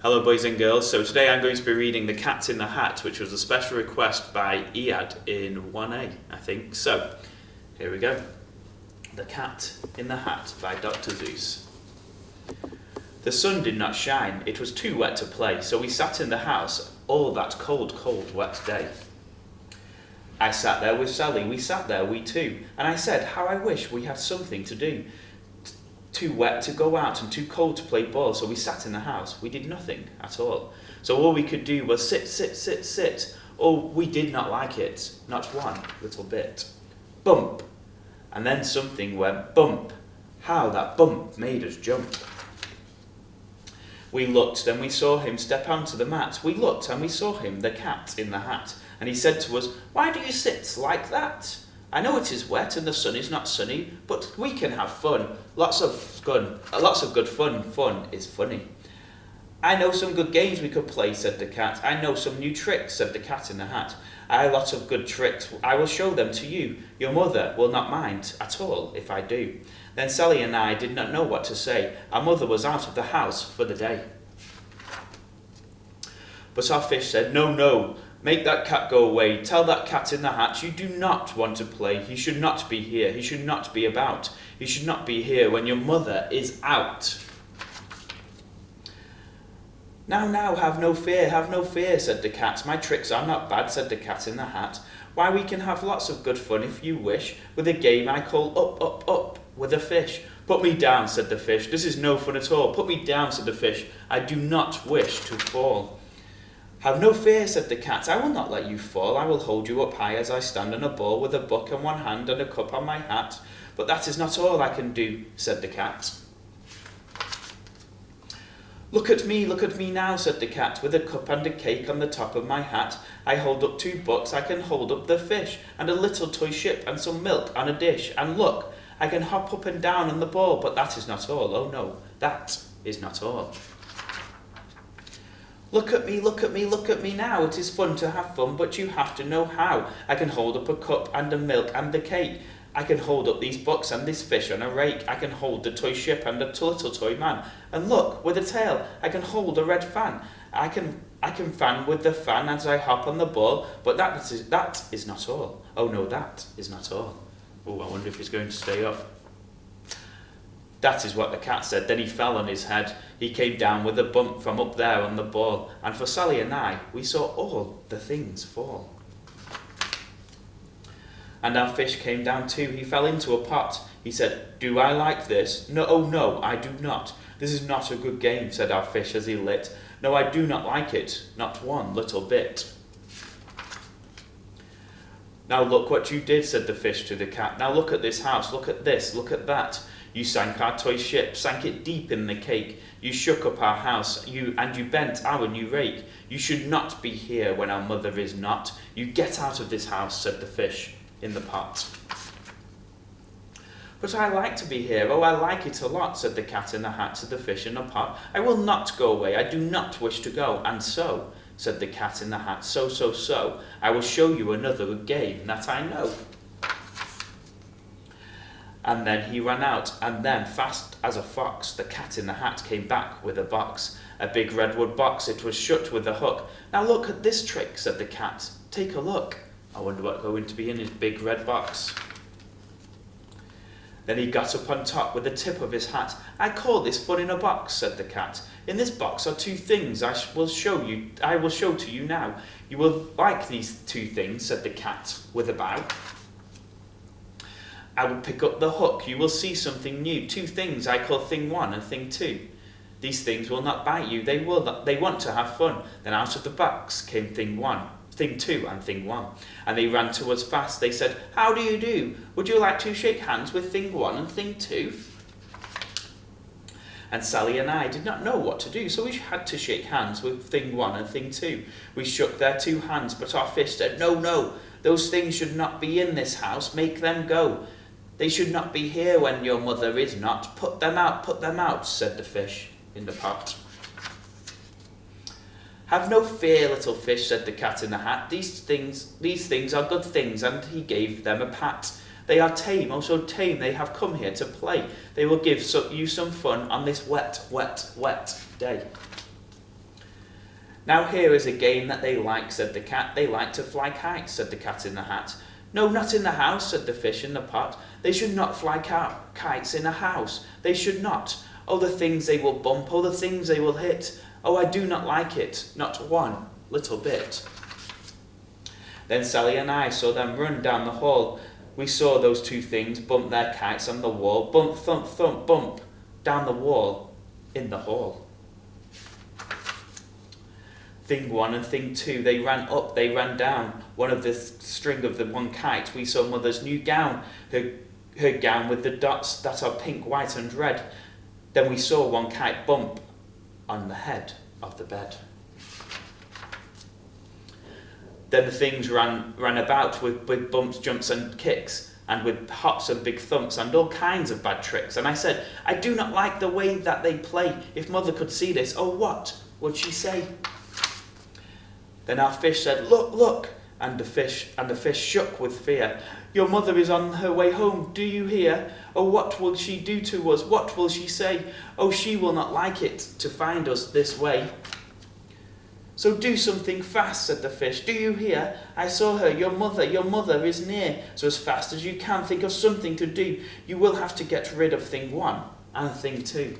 Hello boys and girls, so today I'm going to be reading The Cat in the Hat, which was a special request by Iad in 1A, I think. So, here we go. The Cat in the Hat by Dr. Seuss. The sun did not shine, it was too wet to play, so we sat in the house all that cold, wet day. I sat there with Sally, we sat there, we two, and I said, how I wish we had something to do. Too wet to go out and too cold to play ball, so we sat in the house. We did nothing at all. So all we could do was sit. Oh, we did not like it, not one little bit. Bump. And then something went bump. How that bump made us jump. We looked, then we saw him step onto the mat. We looked and we saw him, the cat in the hat. And he said to us, why do you sit like that? I know it is wet and the sun is not sunny, but we can have fun. Lots of good fun. Fun is funny. I know some good games we could play, said the cat. I know some new tricks, said the cat in the hat. I have lots of good tricks. I will show them to you. Your mother will not mind at all if I do. Then Sally and I did not know what to say. Our mother was out of the house for the day. But our fish said, no. Make that cat go away. Tell that cat in the hat you do not want to play. He should not be here. He should not be about. He should not be here when your mother is out. Now, have no fear, said the cat. My tricks are not bad, said the cat in the hat. Why, we can have lots of good fun if you wish, with a game I call up, with a fish. Put me down, said the fish. This is no fun at all. Put me down, said the fish. I do not wish to fall. Have no fear, said the cat, I will not let you fall. I will hold you up high as I stand on a ball with a book in one hand and a cup on my hat. But that is not all I can do, said the cat. Look at me now, said the cat, with a cup and a cake on the top of my hat. I hold up 2 books, I can hold up the fish, and a little toy ship and some milk on a dish. And look, I can hop up and down on the ball, but that is not all. Oh no, that is not all. Look at me now. It is fun to have fun, but you have to know how. I can hold up a cup and a milk and the cake. I can hold up these books and this fish on a rake. I can hold the toy ship and a little toy man. And look, with a tail, I can hold a red fan. I can fan with the fan as I hop on the ball, but that is not all. Oh no, that is not all. Oh, I wonder if he's going to stay up. That is what the cat said. Then he fell on his head. He came down with a bump from up there on the ball. And for Sally and I, we saw all the things fall. And our fish came down too. He fell into a pot. He said, do I like this? No, oh no, I do not. This is not a good game, said our fish as he lit. No, I do not like it, not one little bit. Now look what you did, said the fish to the cat. Now look at this house, look at this, look at that. You sank our toy ship, sank it deep in the cake. You shook up our house, you bent our new rake. You should not be here when our mother is not. You get out of this house, said the fish in the pot. But I like to be here, oh, I like it a lot, said the cat in the hat to the fish in the pot. I will not go away, I do not wish to go, and so, said the cat in the hat, so, I will show you another game that I know. And then he ran out, and then, fast as a fox, the cat in the hat came back with a box. A big redwood box, it was shut with a hook. Now look at this trick, said the cat. Take a look. I wonder what's going to be in his big red box. Then he got up on top with the tip of his hat. I call this fun in a box, said the cat. In this box are 2 things I will show to you now. You will like these 2 things, said the cat with a bow. I will pick up the hook. You will see something new. 2 things I call thing 1 and thing 2. These things will not bite you. They want to have fun. Then out of the box came thing 2 and thing 1. And they ran to us fast. They said, how do you do? Would you like to shake hands with thing 1 and thing 2? And Sally and I did not know what to do, so we had to shake hands with thing 1 and thing 2. We shook their 2 hands, but our fish said, no, those things should not be in this house. Make them go. They should not be here when your mother is not. Put them out, said the fish in the pot. Have no fear, little fish, said the cat in the hat. These things are good things, and he gave them a pat. They are tame, oh so tame, they have come here to play. They will give you some fun on this wet day. Now here is a game that they like, said the cat. They like to fly kites, said the cat in the hat. No, not in the house, said the fish in the pot. They should not fly kites in a house. They should not. Oh, the things they will bump, oh, the things they will hit. Oh, I do not like it, not one little bit. Then Sally and I saw them run down the hall. We saw those two things bump their kites on the wall. Bump, thump, thump, bump, down the wall, in the hall. Thing one and thing two, they ran up, they ran down. One of the string of the one kite, we saw mother's new gown, her gown with the dots that are pink, white and red. Then we saw one kite bump on the head of the bed. Then the things ran about with bumps, jumps and kicks, and with hops and big thumps and all kinds of bad tricks. And I said, I do not like the way that they play. If mother could see this, oh, what would she say? Then our fish said, look, look, and the fish shook with fear. Your mother is on her way home, do you hear? Oh, what will she do to us? What will she say? Oh, she will not like it to find us this way. So do something fast, said the fish. Do you hear? I saw her, your mother is near. So as fast as you can, think of something to do. You will have to get rid of thing one and thing two.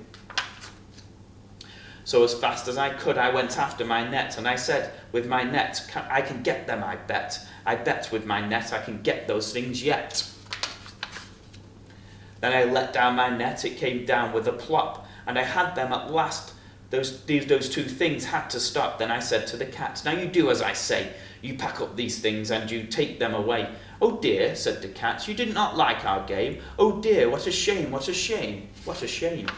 So as fast as I could, I went after my net, and I said, with my net, I can get them, I bet. I bet with my net I can get those things yet. Then I let down my net, it came down with a plop, and I had them at last. Those two things had to stop. Then I said to the cat, now you do as I say. You pack up these things and you take them away. Oh dear, said the cat, you did not like our game. Oh dear, what a shame, what a shame, what a shame.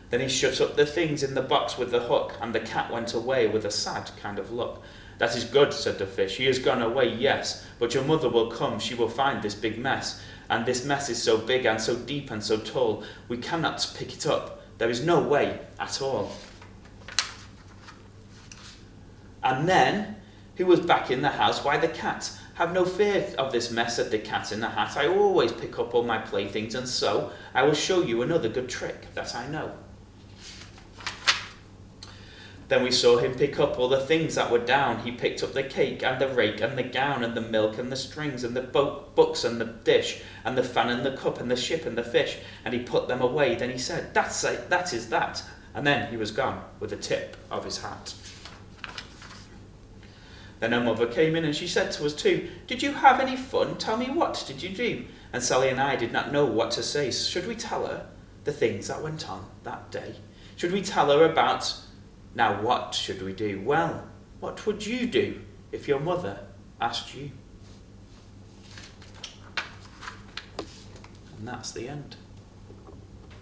Then he shut up the things in the box with the hook, and the cat went away with a sad kind of look. That is good, said the fish. He has gone away, yes, but your mother will come. She will find this big mess, and this mess is so big and so deep and so tall, we cannot pick it up. There is no way at all. And then, who was back in the house? Why, the cat. Have no fear of this mess, said the cat in the hat. I always pick up all my playthings, and so I will show you another good trick that I know. Then we saw him pick up all the things that were down. He picked up the cake and the rake and the gown and the milk and the strings and the books and the dish and the fan and the cup and the ship and the fish, and he put them away. Then he said, that's it, that is that. And then he was gone with the tip of his hat. Then our mother came in and she said to us too, did you have any fun? Tell me, what did you do? And Sally and I did not know what to say. Should we tell her the things that went on that day? Should we tell her about... Now what should we do? Well, what would you do if your mother asked you? And that's the end.